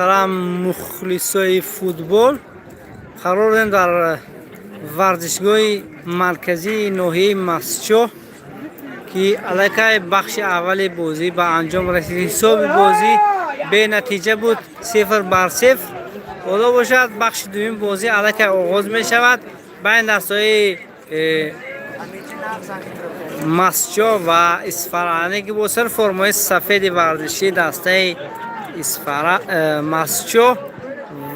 محترم مخلصای فوتبال قراریم در ورزشگاه مرکزی ناحیه مسجد که علاقه بخش اول بازی به انجام رسید. حساب بازی به نتیجه بود 0-0. حالا باشد بخش دوم بازی علاقه آغاز می شود بین دستای مسجد و اسفرانی که با سر فرمای سفید ورزشی دسته مسجد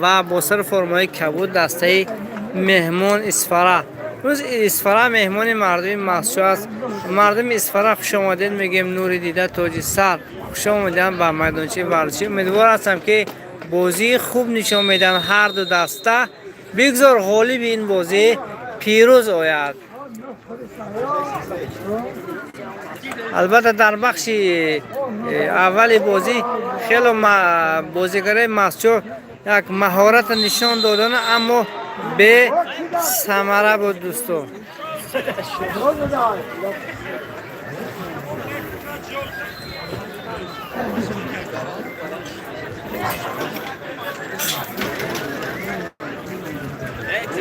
و با سر فرمای کبود دسته مهمان اسفره. روز اسفره مهمان مردم مسجد است. مردم اسفره خوش آمدید میگیم. نور دیده تاج سر. خوش آمدید به میدانچه ورزشی. امیدوار هستم که بازی خوب نشان میدن هر دو دسته. بگذار غالب این بازی پیروز آید. البته در بخش اول بازی خیلی بازیگرای مسجد یک مهارت نشان دادن اما به ثمره بود دوستان.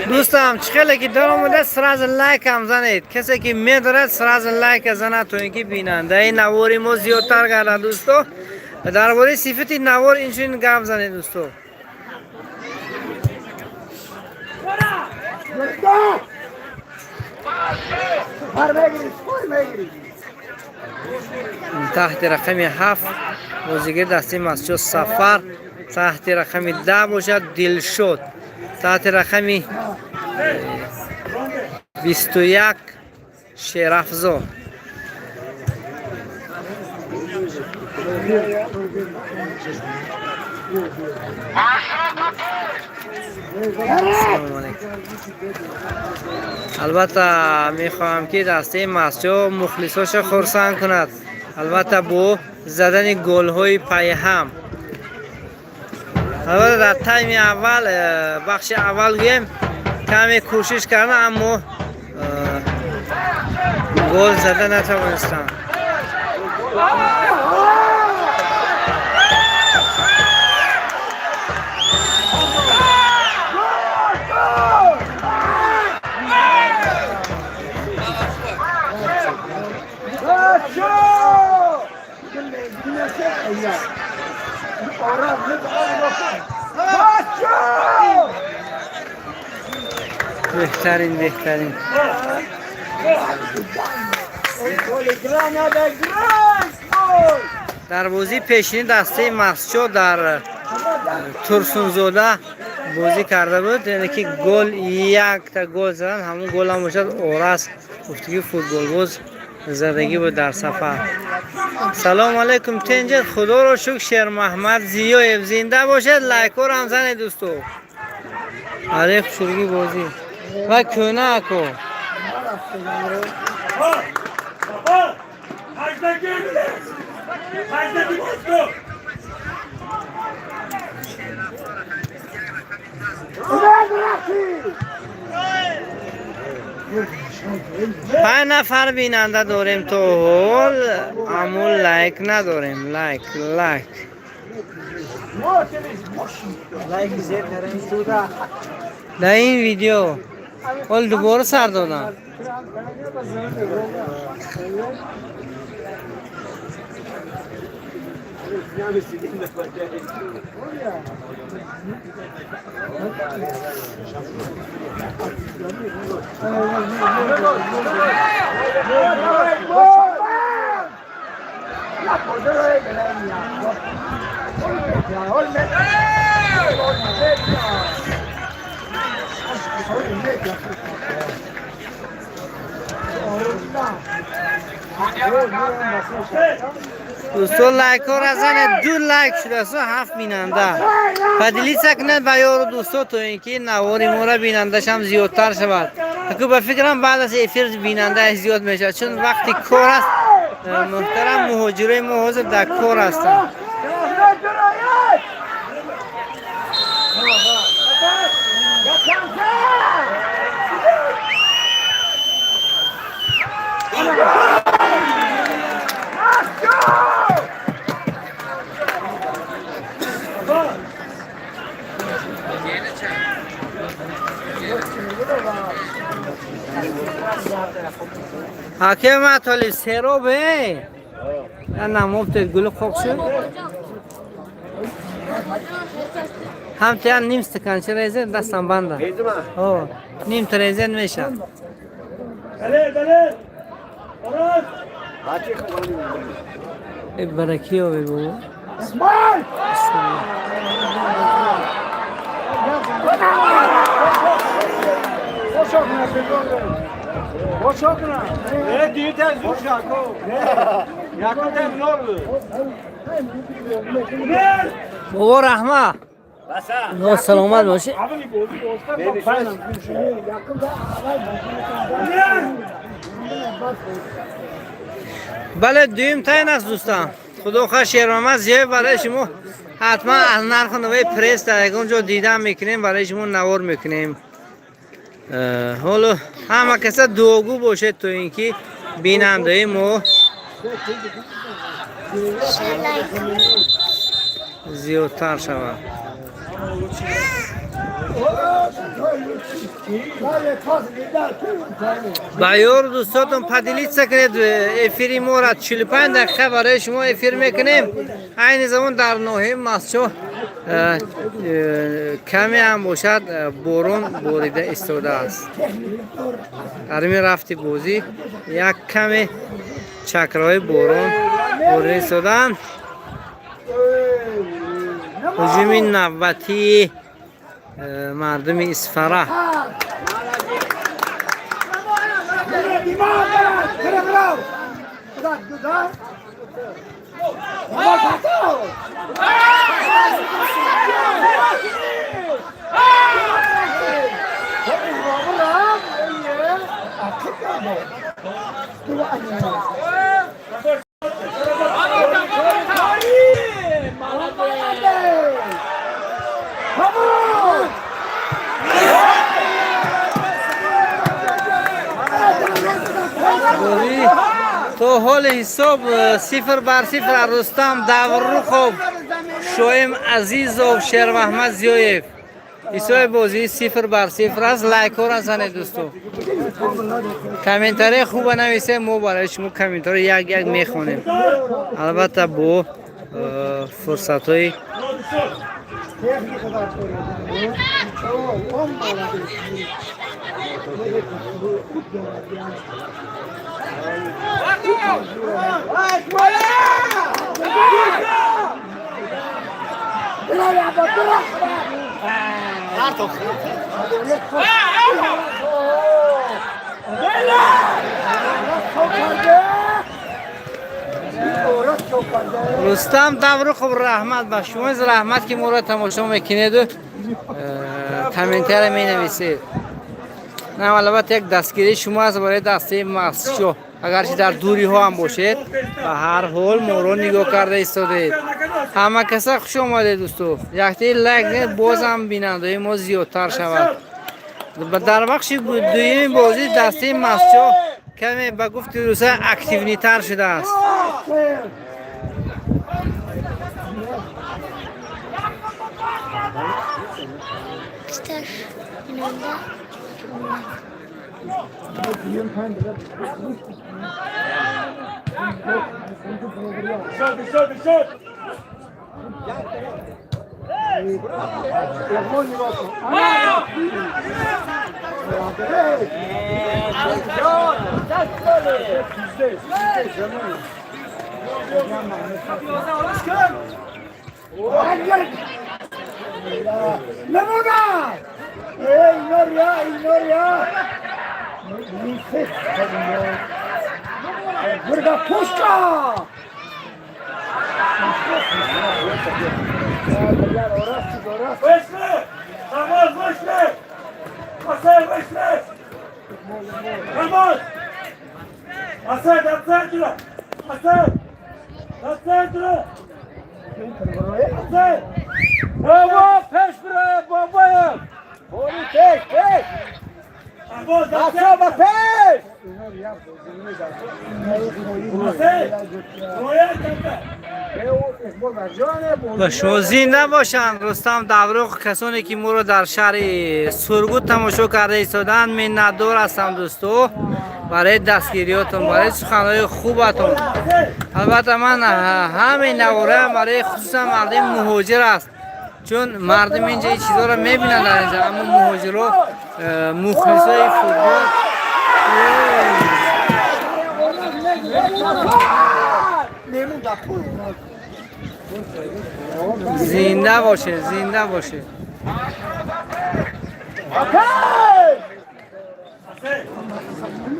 دوستان چخیلی که در آمده سر از لایک هم زنید. کسی که میدارد سر از لایک زنه تا اینکه بیننده این نواری ما زیادتر گرده دوستان. درباره صفت نوار اینچنین گپ زنید دوستان. تحت رقم 7 بازیگر دسته مسجد سفر، تحت رقم 10 باشد دلشد، تحت رقم 21 شیرافزا. البته میخواهم که دسته مسجد مخلصاش خرسند کند، البته با زدن گل های پای هم. البته در تایم اول بخش اول گیم کمی کوشش کردن اما گل زدن نتوانستند. بهترین در بازی پیشین دسته مسجد در ترسونزاده بازی کرده بود، یعنی که گل یک تا گل زدن، همون گل هم باشد آرس گفتگی فوتبال باز زدگی بود در سفر. سلام علیکم تنجد، خدا رو شکر. شیر محمد زیایب زنده باشد. لایک رو هم زنید دوستو. علیک شروعی بازی و کنه اکو پنج نفر بیننده داریم تو هول، اما لایک نداریم. لایک در این ویدیو حال دوباره سر دادم. دوستان لایک ها را زنید. 2 لایک شده است، 7 بیننده. پدیلی سکنید به یار دوستان تا اینکه نواری ما را بینندش هم زیادتر شود. اگه به فکرم بعد از افیر بیننده زیاد میشه، چون وقتی کار است محترم مهاجرای ما حاضر در کار هستند. حاکم مطالی سیروبه یا نموفت گل خوک شد هم تیان نیم استکان چه ریزه دستم بنده نیم تریزن میشه برکی رو بگو بابا رحمه نه سلامت باشه بله دویم تاین است دوستان خدا خواه شیرمامد زیاد برای شما حتما از نرخ نوی پریس در اونجا دیدن میکنیم برای شما نوار میکنیم حالا همه کسا دوگو باشه تو اینکه بیننده ما زیادتر شود بایور دوستاتون پدیلیت سکنید افیری ما را 45 دقیقه برای شما افیر میکنیم این زمان در ناحیه مسجد کمی هم باشد بارون باریده استوده است درمی رفتی بازی یک کمی چکرهای بارون باریده استودن هجوم نوبتی مردم اسفره تو حال حساب 0-0 رستم داوروخوف شویم عزیزov شیر محمد زیویف حساب بازی 0-0 است لایک ها را زنید دوستو کامنتاری خوب نویسه ما برای شما کامنتاری یک میخونیم البته با فرصت های رستم داوروخوف رحمت با شما از رحمت که ما را تماشا میکنید و کامنتر می نویسید نه البته یک دستگیری شما از برای دسته مسجد اگرچه در دوری ها هم باشید و هر حال ما رو نگاه کرده ایستادید همه کسا خوش آمده دوستو یکتی لایک دید باز هم بیننده ما زیادتر شود در بخش دویم بازی دسته مسجد کمی به گفت روسه اکتیونی تر شده است Burga puszka! Wyszły! Tamol, wyszły! Asel, wyszły! Tamol! Asel, do centrum! Asel! Do centrum! Asel! Brawo! Peş buraya, babaya! Poli, peş, peş! Asel, peş! و شما زنده باشند. رستم دبروغ کسانی که ما رو در شهر سرگوت تماشا کرده ایستادند منتدار هستم دوستو برای دستگیریاتون، برای سخنهای خوبتون. البته من همین نواره برای خصوصا مردم مهاجر است، چون مردم اینجا این چیزا رو میبینن در اینجا، اما مهاجرها مخلصای فوتبال. زنده باشه، زنده باشه.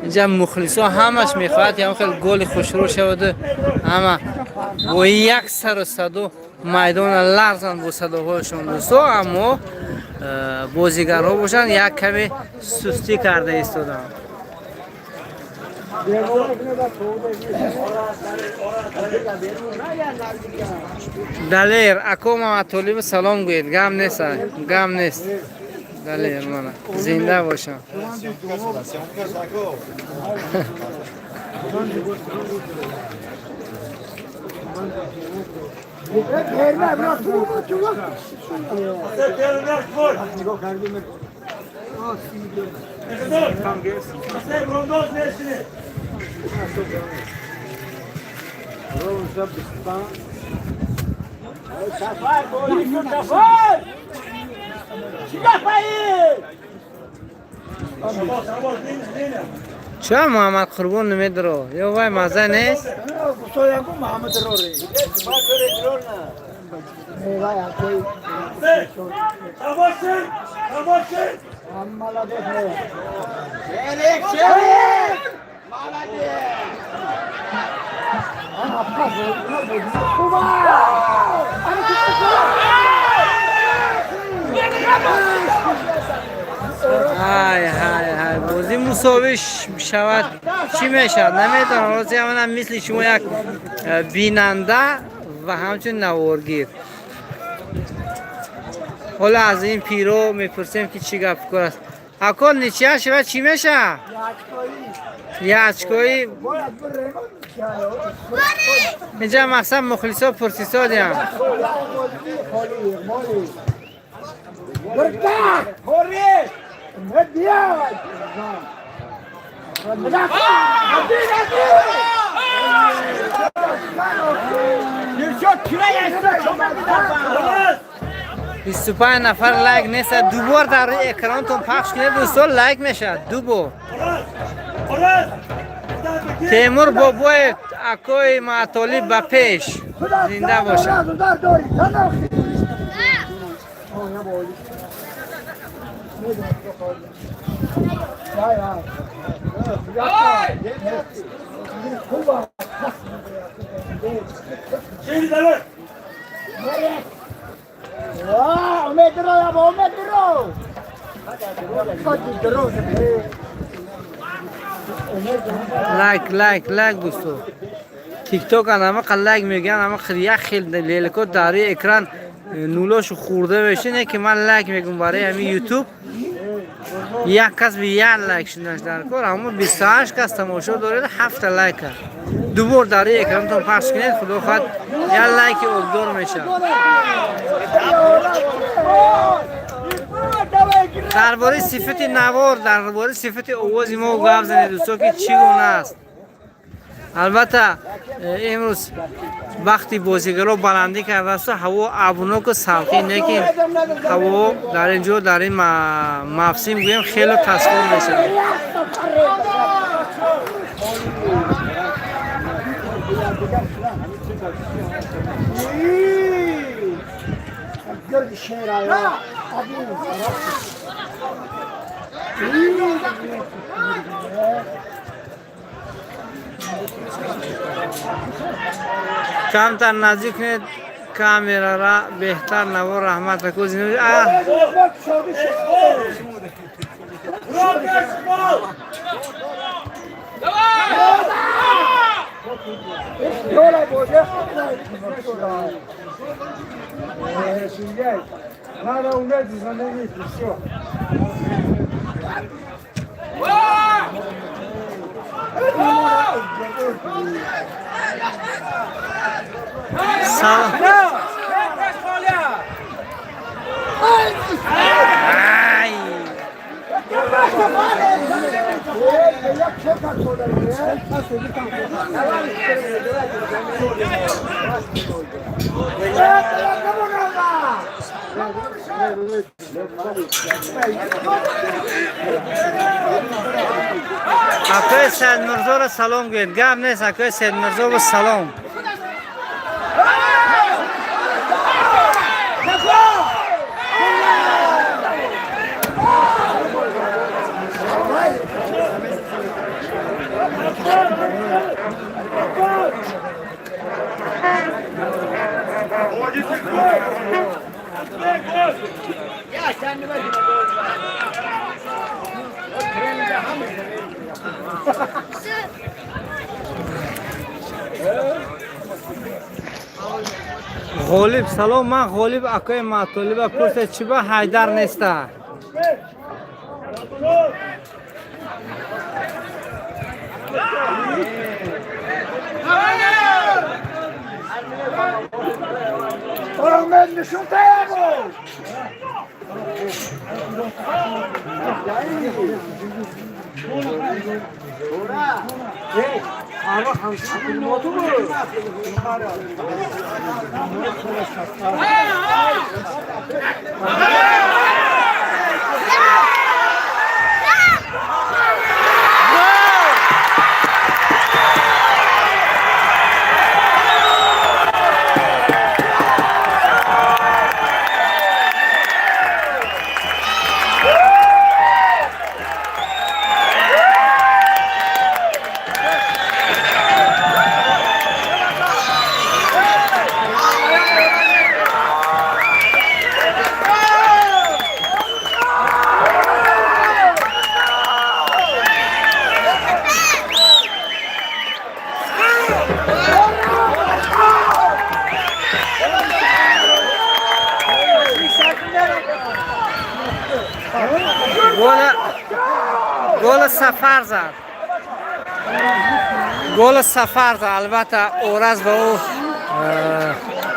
اینجا مخلصا همش میخواد یا خیلی گل خوشرو شود، اما با یک سر و صدا میدان لرزن با صداهاشون دوستو، اما بازیگرها باشن یک کمی سستی کرده ایستادن. دلیر اکو محمد طالب سلام گوید، گم نیست، گم نیست. دلیر مانا زنده باشم. چرا محمد قربون نمیدرو؟ یا وای مزه نیست؟ های های های بازی مساوی شود چی میشد نمیدونم. روزی من مثل شما یک بیننده و همچون نوارگیر. حالا از این پیرو میپرسیم که چی گپ است. اکل نیچه شود چی میشه؟ یچکایی. اینجا مثلا مخلصا پرسیسا دیم. بیست و 25 نفر لایک نیست. دوبار در اکرانتون پخش کنید دوستان، لایک میشه دوبار. تیمور بابای اکوی معطالب به پیش زنده باشه. لایک دوستو. تیک توک هم لایک میگن، اما خیلی لیلکو داری اکران نولاشو خورده بشه نه که من لایک میگم برای همین یوتیوب. یک کس به یک لایک شدنش در کار، اما 28 کس تماشا دارید 7 لایک. دوبار داری اکرانتون پخش کنید، خدا خواهد یک لایک اولدار میشه. درباره صفت نوار، درباره صفت آواز ما گفت زنید دوستان که چی گونه است. البته امروز وقتی بازیگرها بلندی کرده است هوا ابرناک و سلخی نه که هوا در اینجا در این موسم گویم خیلی تصویر میشه. کمتر نزدیک کنید کامera را، بهتر نوار رحمت کو زنده. سلام ای اکای سید مرزا را سلام گوید گپ نیست اکای سید مرزا و سلام غالب سلام من غالب اکای مطالب پرسه چی با حیدر نیسته Ahmet nişun tayamı. گل سفر زد گل سفر زد البته اورز به او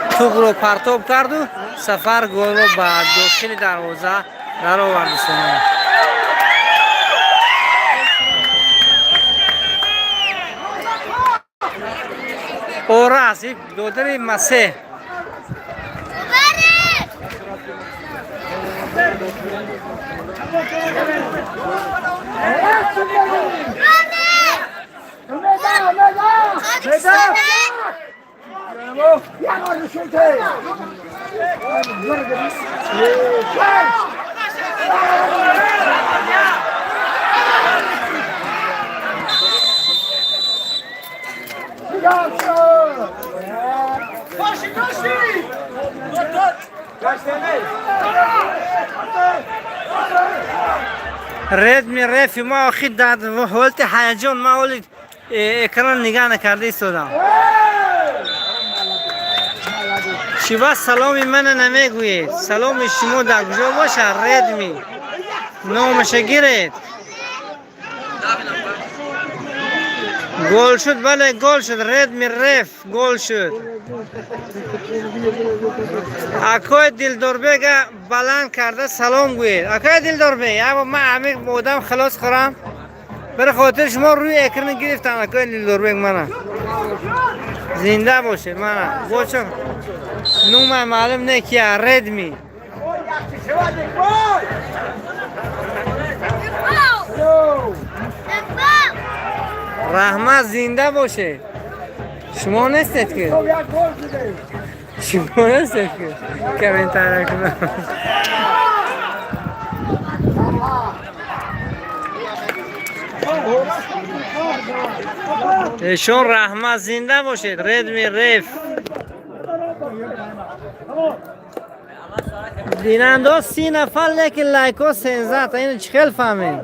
توپ رو پرتاب کرد و سفر گل رو به داخل دروازه در آورد سونه اورز دودری مسیح رد می رفی ما آخی داد و حالت هیجان ما اولی اکران نگاه نکرده ایستادم شیوا سلامی من نمیگوید سلام شما در کجا باشه رد می نامش گیرید گل شد بله گل شد رد می رف گل شد اکای دلداربگ بلند کرده سلام گوید اکای دلداربگ اما من همه بودم خلاص خورم برای خاطر شما روی اکران گرفتم اکای دلداربگ منم زنده باشه منم باشه نوم معلوم نه که رد می رحمت زنده باشه شما نیستید که شما نیستید که کامنتار کنم ایشون رحمت زنده باشید رد می رف بیننده 30 نفر لیکن لایک ها 13 تا اینو چه خیلی فهمین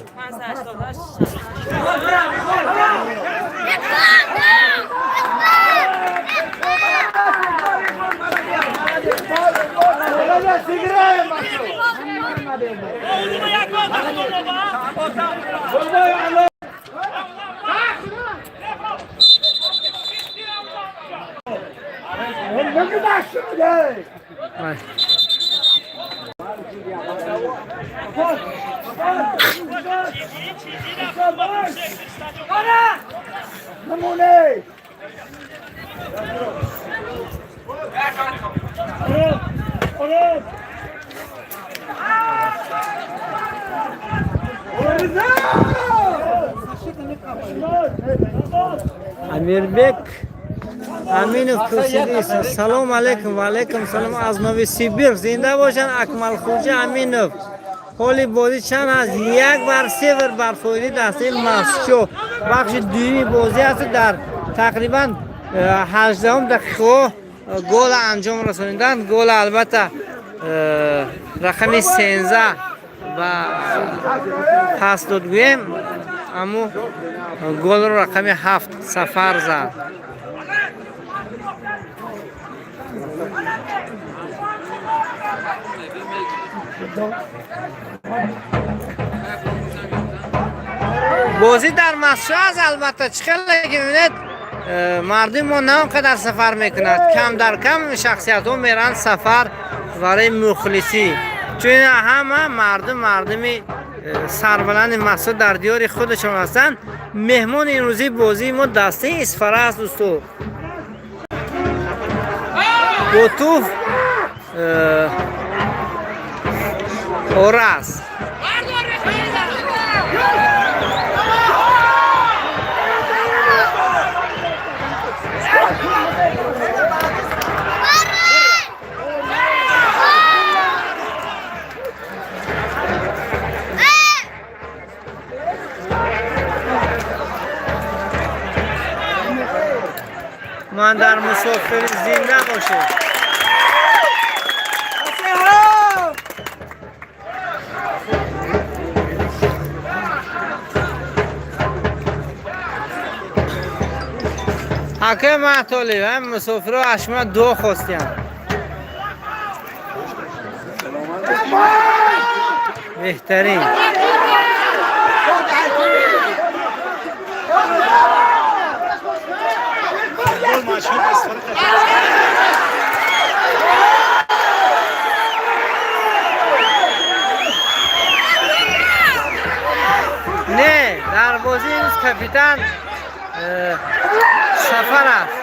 Amirbek Aminov Kursidiysi. Salom alaykum. Va alaykum salom az Novosibirsk. Zinda boshan Akmalxo'ja Aminov. Holi bozی چند از یک بر 3 بر فوری دسته ماسچو بخش دومی بازی است در تقریبا 18 دقیقه گل انجام رسوندن. گل البته رقم 13 و پس دادگویم اما گل رو رقم 7 سفر زد. بازی در مسجد است البته چخیلی که میبینید مردم ما نه اونقدر سفر میکند، کم در کم شخصیت ها میرن سفر برای مخلصی، چون همه مردمی سربلند مسجد در دیار خودشون هستند. مهمان این روزی بازی ما دسته اسفره است دوستو. بوتوف اوراس من در مسافر زنده باشه. حکم معطالی هم مسافر ها اشما دو خواستیم. بهترین نه در بازی روز کپیتان سفر است.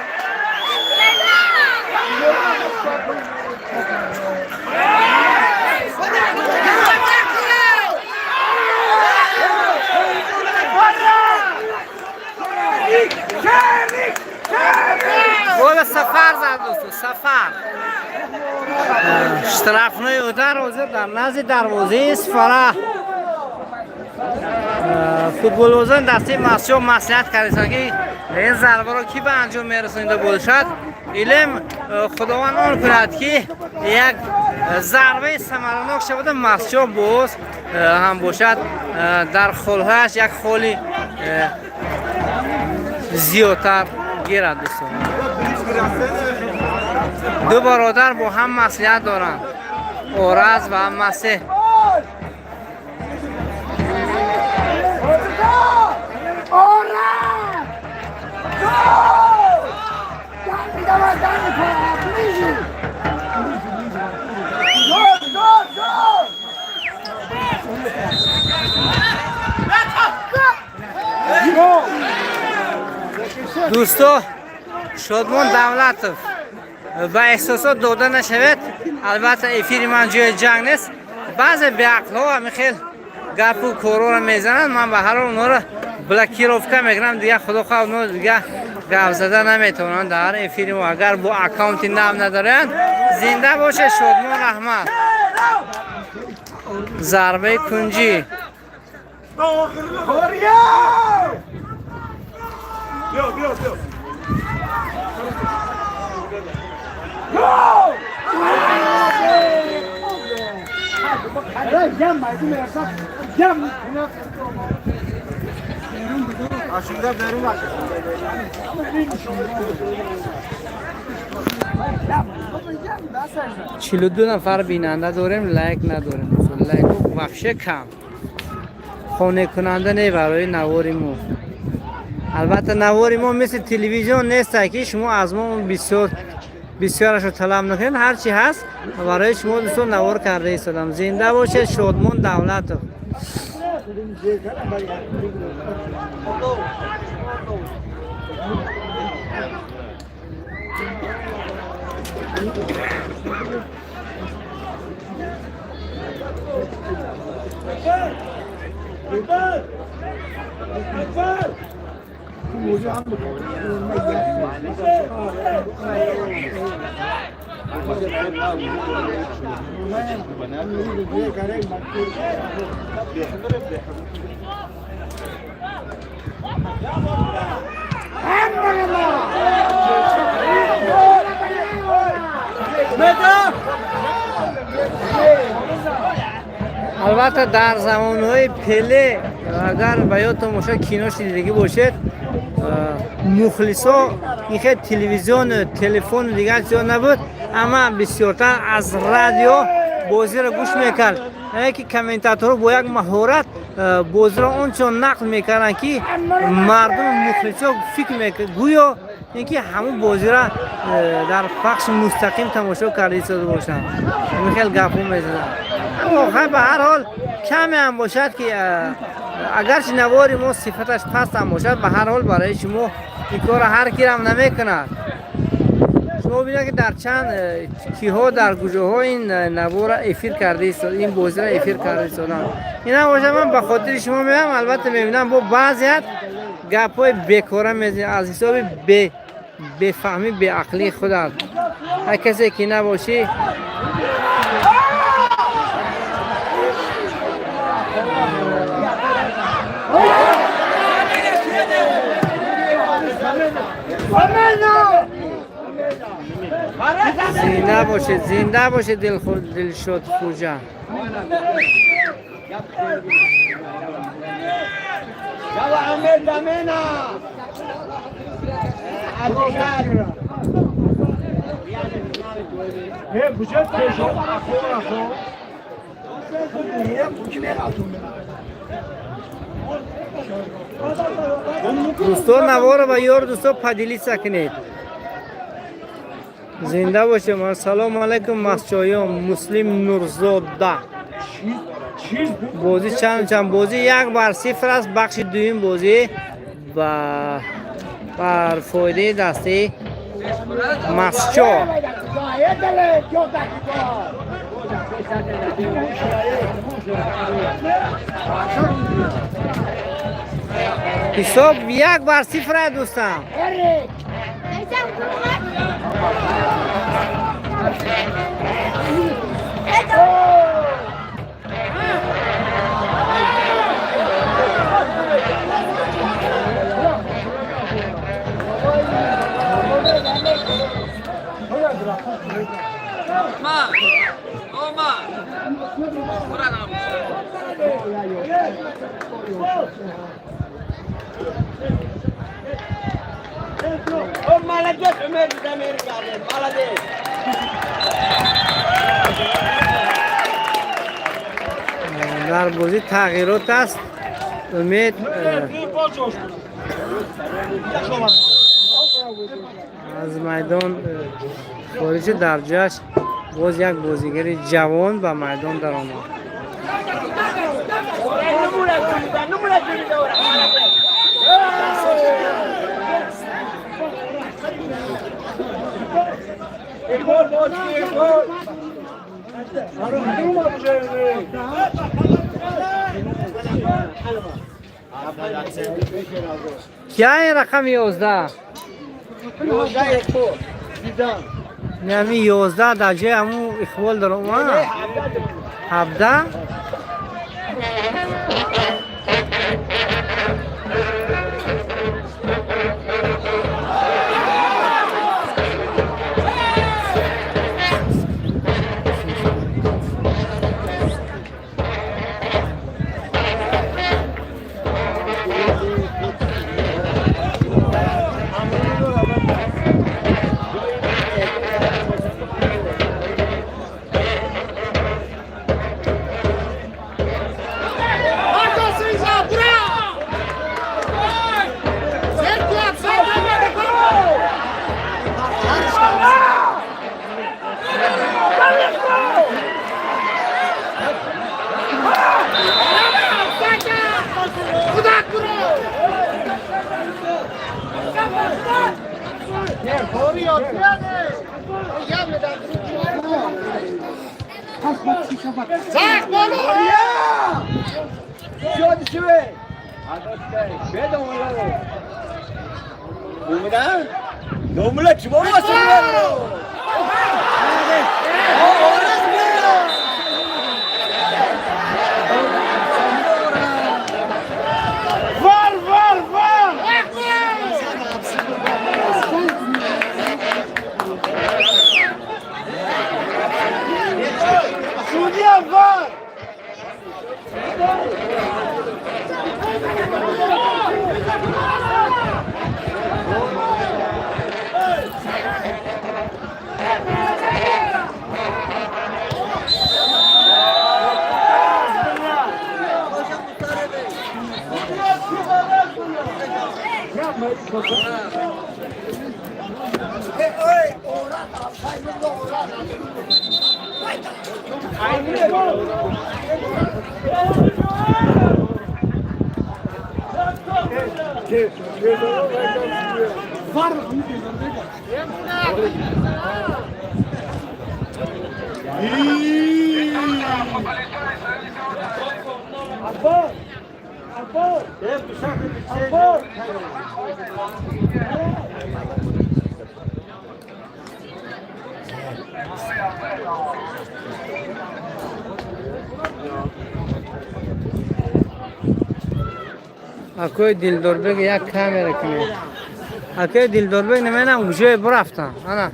گل سفر زد دوستو، سفر شرفنای او دروازه در نزد دروازه اسفره. فوتبال بازان دسته مسجد مصلحت کردن که این ضربه را کی به انجام میرسونده باشد. علم خداوند آن کند که یک ضربه ثمرناک شود مسجد باز هم باشد در خلهش یک خالی زیادتر گیرد. دوستان دو برادر با هم مصلحت دارند، اورز و هم مسیح. دوستو شادمان دولتov با احساسات داده نشود. البته افیر من جای جنگ نیست. بعضی بیعقل ها همین خیلی گپ و کارو رو میزنن. من به هر حال اونا رو بلاکیروفته میکنم دیگه. خدا خواه اونا دیگه گپ زده نمیتونن در افیر ما. اگر با اکانتی نام ندارن زنده باشه شادمان احمد. ضربه کنجی چلو دو نفر بیننده داریم، لایک نداریم. لایک بخش کم خانه کننده نه برای نواری ما. البته نواری ما مثل تلویزیون نیست که شما از ما بسیار بسیارش طلب نکنید، هر چی هست برای شما دوستان نوار کرده ایستادم. زنده باشه شادمان دولت. البته در زمانهای پله اگر به یادتون باشه کینوش دیدگی باشید، مخلصا این خیلی تلویزیون تلفن دیگر زیاد نبود، اما بسیارتر از رادیو بازی را گوش میکرد. که کامنتاتور با یک مهارت بازی را اونچون نقل میکردن که مردم مخلصا فکر میکرد گویا اینکه همون بازی را در پخش مستقیم تماشا کرده ایستاده باشن. خیلی گپو میزدن. اما به هر حال کمی هم باشد که اگرچه نواری ما صفتش پست هم باشد، به هر حال برای شما این کار هر کی هم نمیکنه. شما ببینید که در چند کیها در گوجه‌ها این نوار افیر کرده است، این بازی را افیر کرده است. اینا باشه من به خاطر شما میگم. البته میبینم با بعضیت گپای بیکاره میزنه از حساب بفهمی به عقلی خودت. هر کسی که نباشی زنده باشه دلشاد خوجا. دوستان نوار و یار دوستان پدیلی سکنید. زنده باشه. سلام علیکم مسچایان. مسلم نورزاده. بازی چند بازی 1-0 است. بخش دویم بازی بر فایده دسته مسچا. حساب 1-0 دوستان. در بازی تغییرات است. امید از میدان خارج در جاش باز یک بازیگر جوان به میدان در آمد. क्या है रकम 11 نمی 11 در جای همون اخوال دارم 17 Arkası! Akoy Dildorbek yak kamera kine. Akoy Dildorbek nimena uje برفتن. Ana.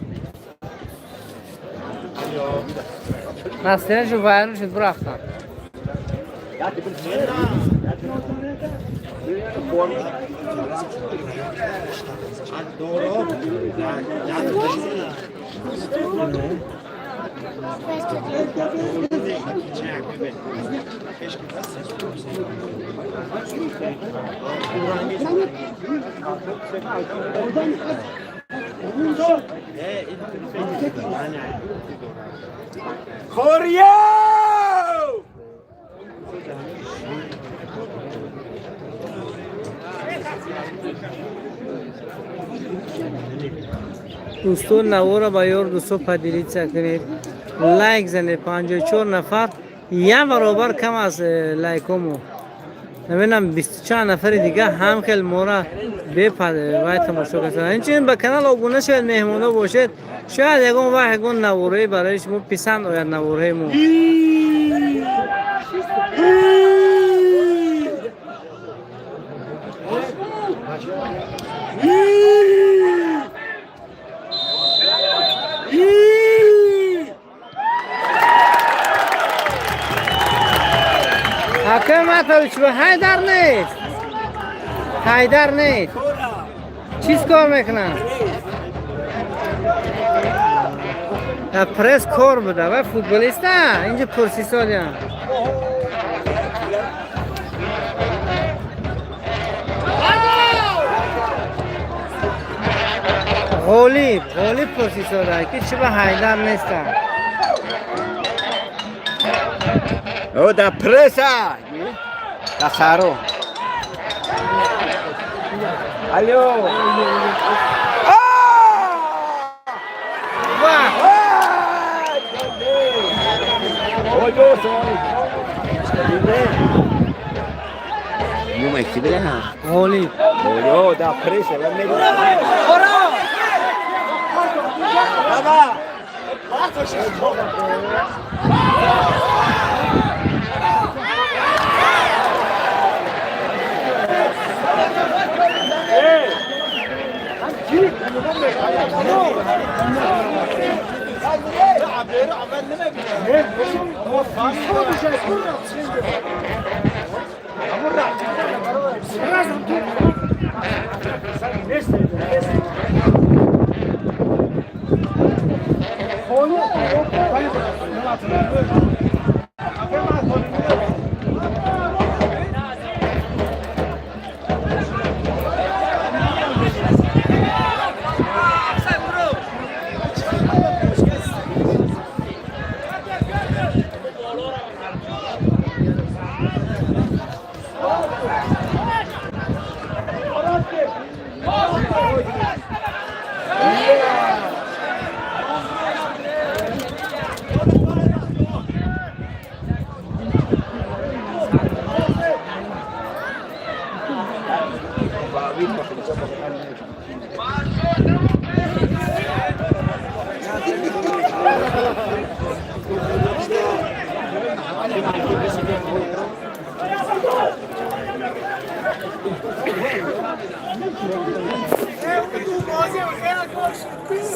Nasıl şu bayram şu bıraktın? Korea! دوستان نوارا با یار دوستو پدیدید کنید لایک زنید 54 نفر یه برابر کم از لایکامو نمیدونم 24 نفر دیگه هم خیلی مورا بپده و تماشا کنید اینچنین به کانال آبونه شاید مهمونا باشید شاید یکون و یکون نواره برای شما پسند آید نواره مو حکمت چه حیدر نیست حیدر نیست چیز کار میکنن پرس کار بوده و فوتبالیست نه اینجا پرسی سالی هم غالیب پرسی ساله که چه به حیدر نیستن او da presa da saro allo mu mektibi ha غالیب o da presa la meglio ora baba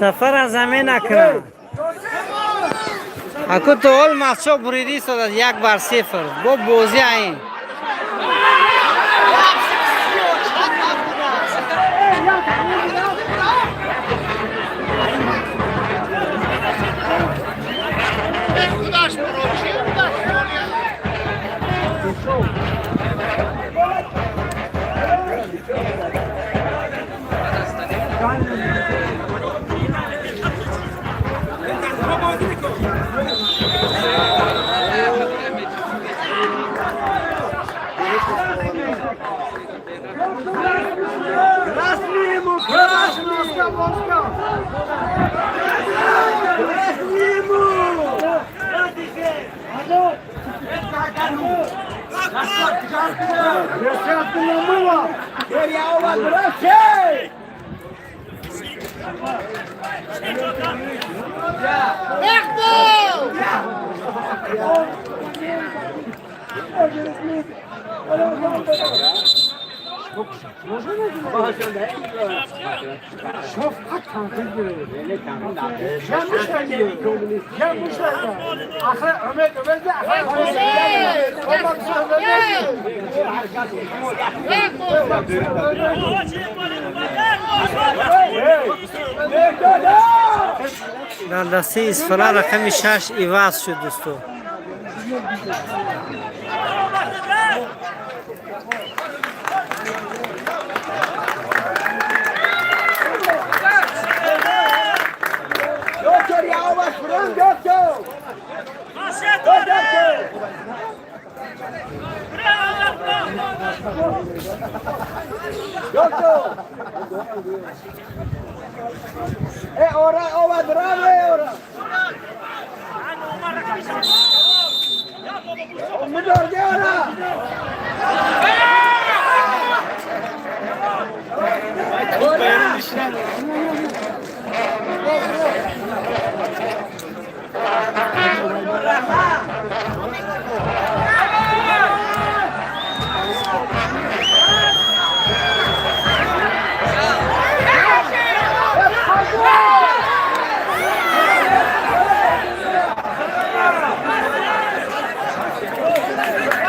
سفر از زمین نکنم اکو تو اول ماتشو بریدی سوداد 1-0 با بازی این در دسته اصفهان رقم 6 ایواز شد دوستو Ora, ora, bravo, ora. Umidor de ora.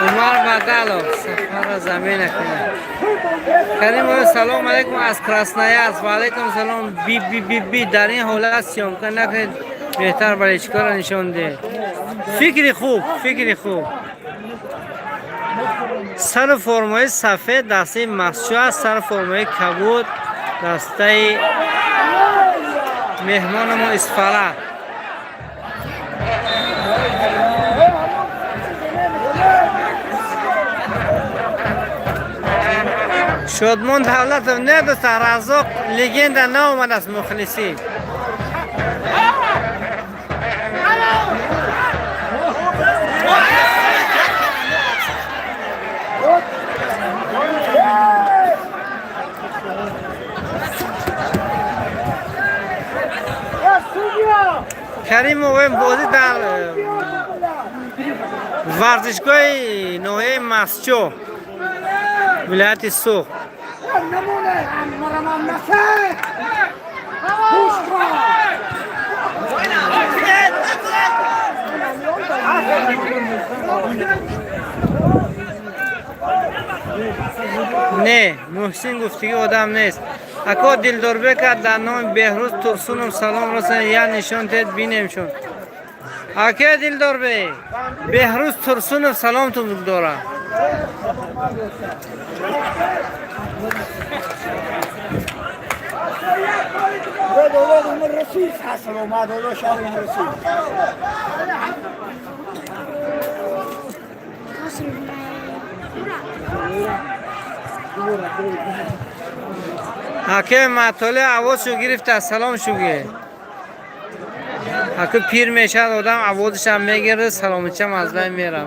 عمر بدلov سفر زمین کنه کریم و سلام علیکم از کراسنایارسک و علیکم سلام بی در این حالت سیام کن نکنید بهتر برای چیکار نشون ده فکری خوب سر فرمای سفید دسته مسجو است سر فرمای کبود دسته مهمان ما اصفهان شادمان دولت نه دوست رزاق لگند نه اومد از مخلصی کریم و بازی در ورزشگاه نوحه مسجو ولایت سوخت نه محسن گفتگی آدم نیست اکا دلدار بکرد در نام بهروز ترسونم سلام رسن یا نشان تید بینیم شون اکا دلدار بهروز ترسونم سلام تو دارم حکم مطالعه عوض شو گرفت سلام شو گه حکم پیر میشد آدم عوضش هم میگیره سلامتی هم از بین میره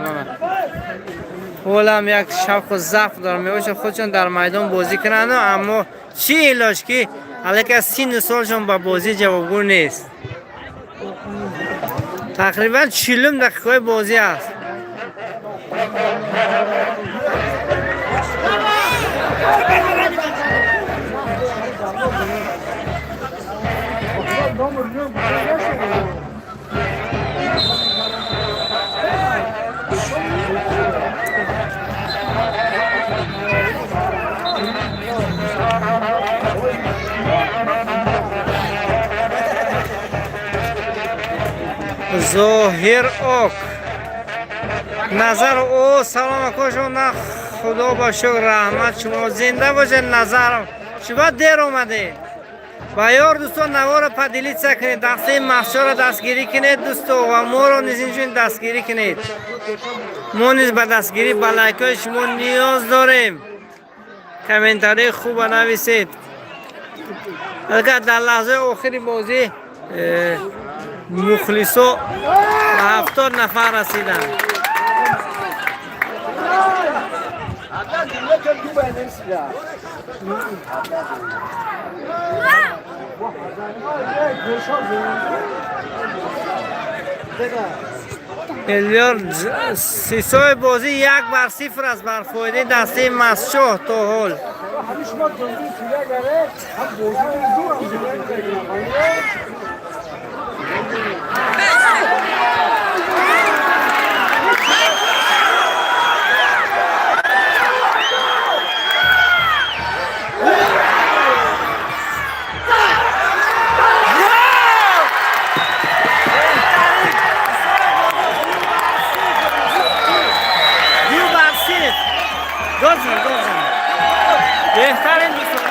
اولم یک شوق و ضعف دارم میباشه خودشون در میدان بازی کنن اما چی علاج که علیه از 30 سالشون با بازی جوابگو نیست تقریبا 40 دقیقه بازی است ظاهر اوک نظر او سلام کشون خدا با شکر رحمت شما زنده باشه نظر شما دیر اومده و یار دوستان نوار پدیلیت سکنید دسته محشا را دستگیری کنید دوستو و ما را نیز اینجور دستگیری کنید ما نیز به دستگیری به لایک شما نیاز داریم کامنتاری خوب نویسید اگر در لحظه آخری بازی مخلصا 70 نفر رسیدن الیار سیسای بازی 1-0 است بر فایده دسته مسجح تا حال بهترین دوستان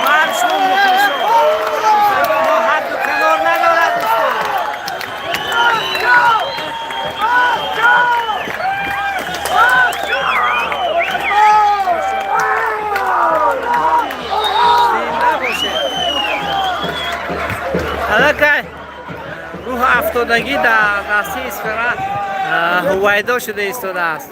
من شما مخلصم ما حد و کنار ندارد دوستان زنده باشه حالا که روح افتادگی در دسته اسفرا هویدا شده ایستاده است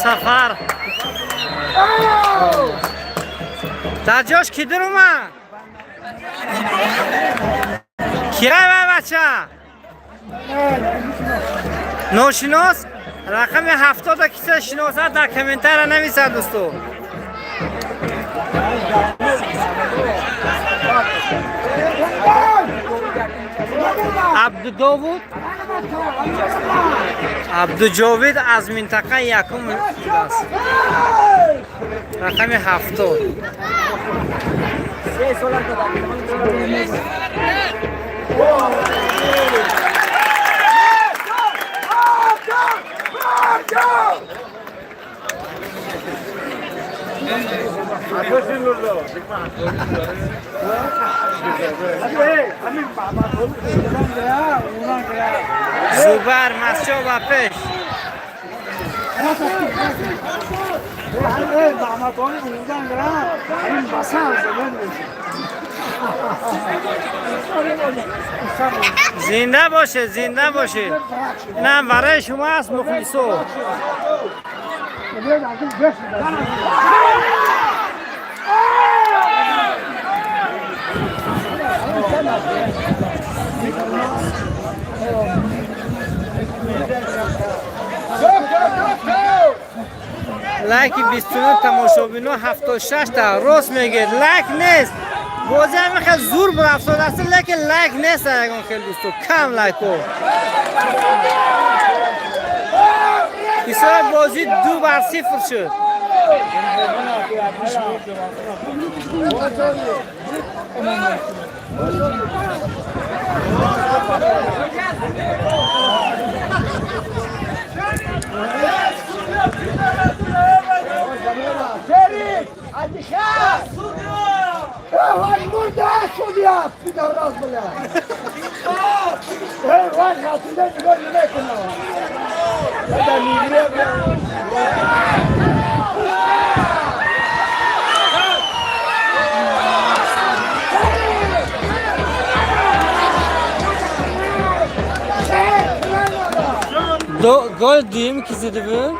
سفر در جاش کی در اومد؟ کیه بچه؟ ناشناس؟ رقم 70 کسی شناسد در کامنتر نویسد دوستو عبدالداود عبدالجاوید از منطقه یکم است رقم 70 زوبر مسجد و پیش زنده باشه زنده باشه اینم برای شما است مخلصو لایک 29 تماشابینو 76 تا راست میگه لایک نیست بازی هم خیلی زور برافزاد است لیکن لایک نیست اگه خیلی دوستو کم لایک کو ایسا بازی 2-0 شد Gol diyeyim ikisi de bu.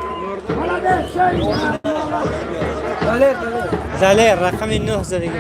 Zaler rakamı 9 zaten.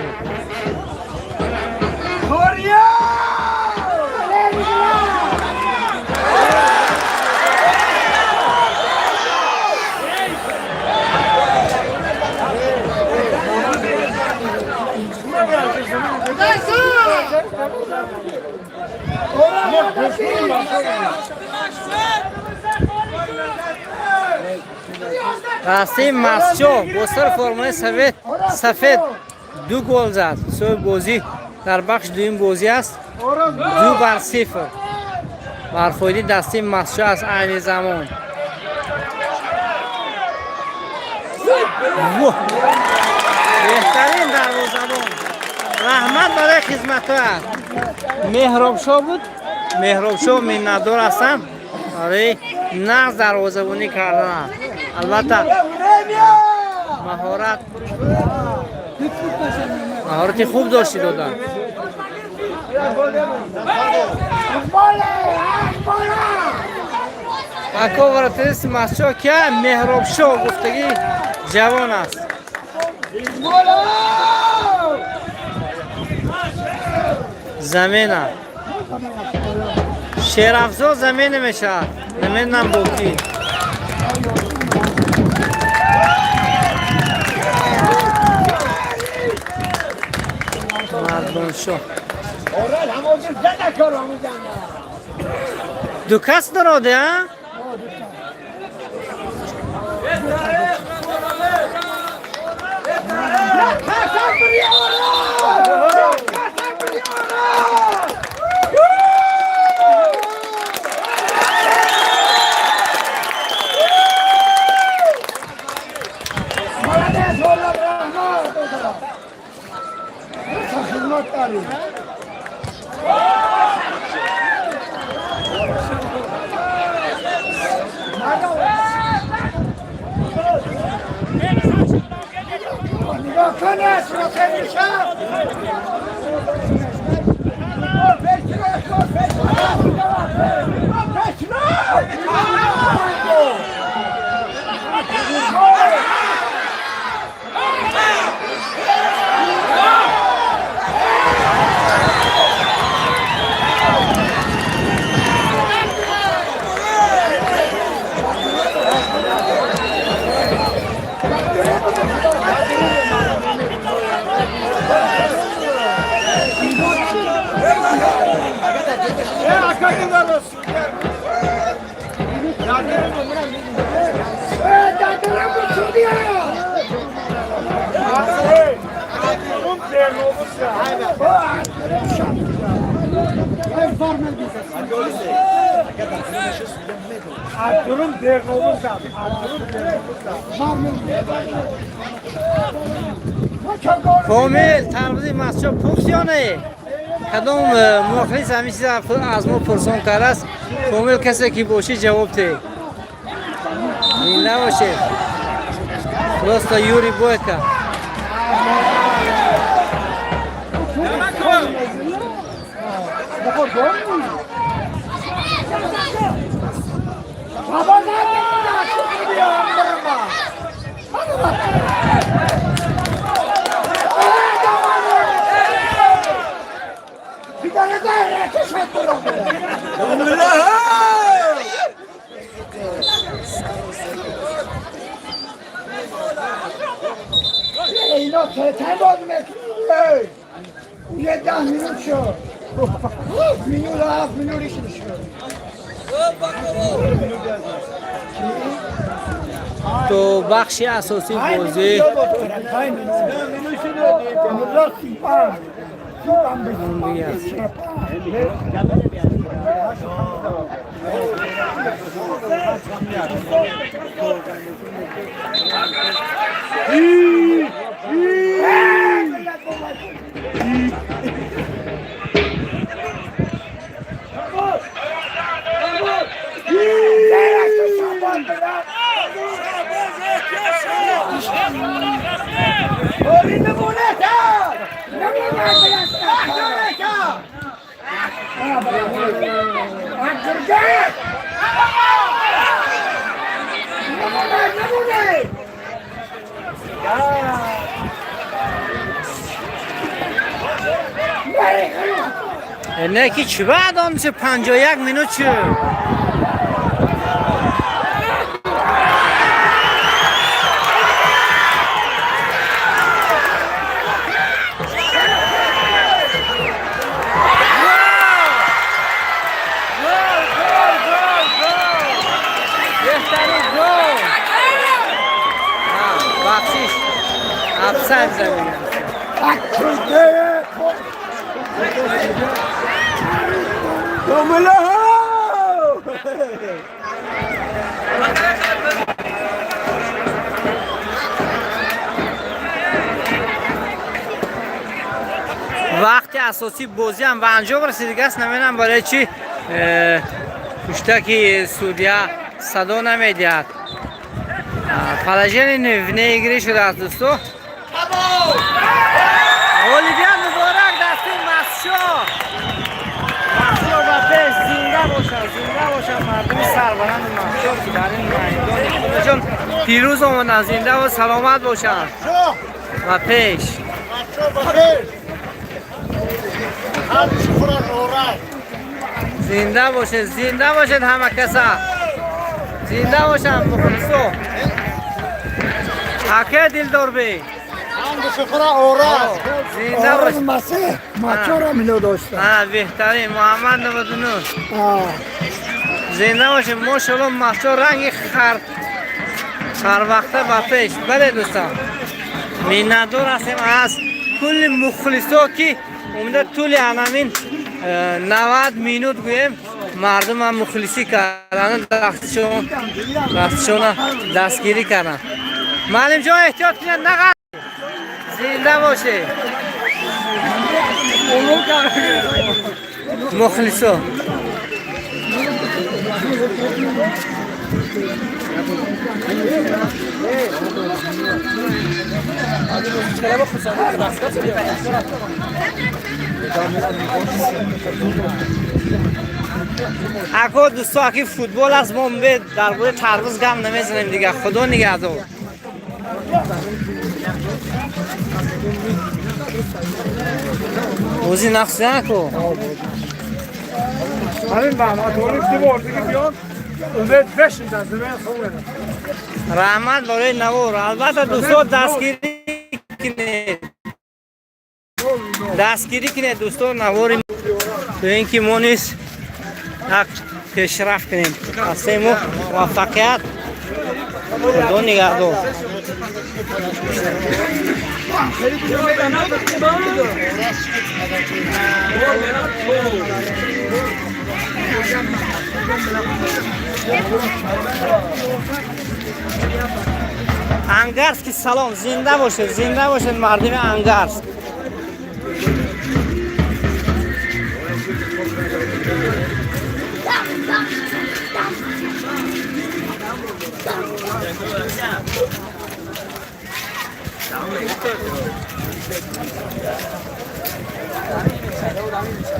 Rasim Mascho با سر فرمای سفید 2 گل زد. سوی بازی در بخش دویم بازی است 2-0 بر فایده دستی مسچو از عین زمان. بهترین دروازه‌بان رحمت برای خدمت‌ها مهراب شاه بود. مهراب شاه منتدار هستم برای نقض دروازه‌بانی کردن. البته مهارت خوب داشتی دادن. اکا ورتریس مسچو که مهراب شاه گفتگی جوان است. زمین شیر افزا زمین میشه زمین نم بوکی مردون شو دو کس دراده ها؟ کامل تنبیه مسچو پوکس یا نه؟ کدام مخلص همیشه از ما پرسان کرده است کامل کسی که باشه جواب ده این نباشه خلاص تا یوری باید کرد اینا تن باز میکنه یه 10 مینوت شد مینوت 7 مینوتش شد تو بخش اساسی بازی نه که چی بعد آن چه 51 مینوت چه بخشیش افسر زمین وقتی اساسی بازی هم به انجام رسیده است نمیدونم برای چی پشتکی سعودیه صدا نمیدهد پلاژن نگیری شده است دوستو اولیویا مبارک دستی مسشو و پیش زنده باشن مردم سربلند مسشو که در این میدان خودشون پیروز آمدن زنده و سلامت باشن و پیش زنده باشد همه کسا زنده باشن مخلصو حکه دلدار بی زنده باشد مسیح مچه را ملو داشتن بهترین محمد نمدونو زنده باشد ماشالله مچه رنگ خر وقته با پیش بله دوستان میندور هستیم از کل مخلصو که اومده طول همین 90 مینوت گویم مردم هم مخلصی کردن دستشون دستگیری کردن معلم جان احتیاط کنید نقل زنده باشه مخلصو اگه دوستا که فوتبال از ما به درباره ترمز گم نمیزنیم دیگه خدا نگهدار بازی نقص نکن همین با ما توریستی بردی که بیان امید بشیدن زمین خوبه رحمت برای نوار البته دوستا دستگیری کنه دوستا نواری تو اینکه ما نیست یک پیشرفت کنیم اصلا ما موفقیت خدا نگهدار انگرس که سلام زنده باشه مردم انگرس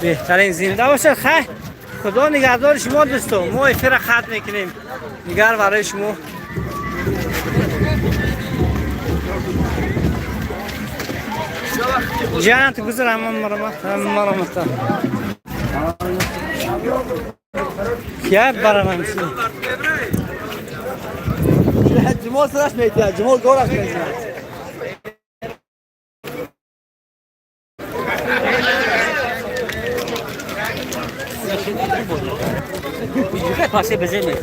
بهترین زنده باشه خیلی خدا نگهدار شما دوستو ما افیر خط میکنیم نگر برای شما جانت گذر همه مرمت کیا برام میشه جمال سرش میتونه جمال گورش میتونه پاسه بزنید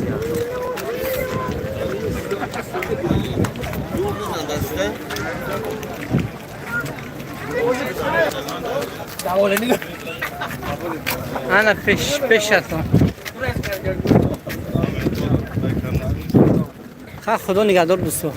انا پیش هستم خدا نگهدار دوستو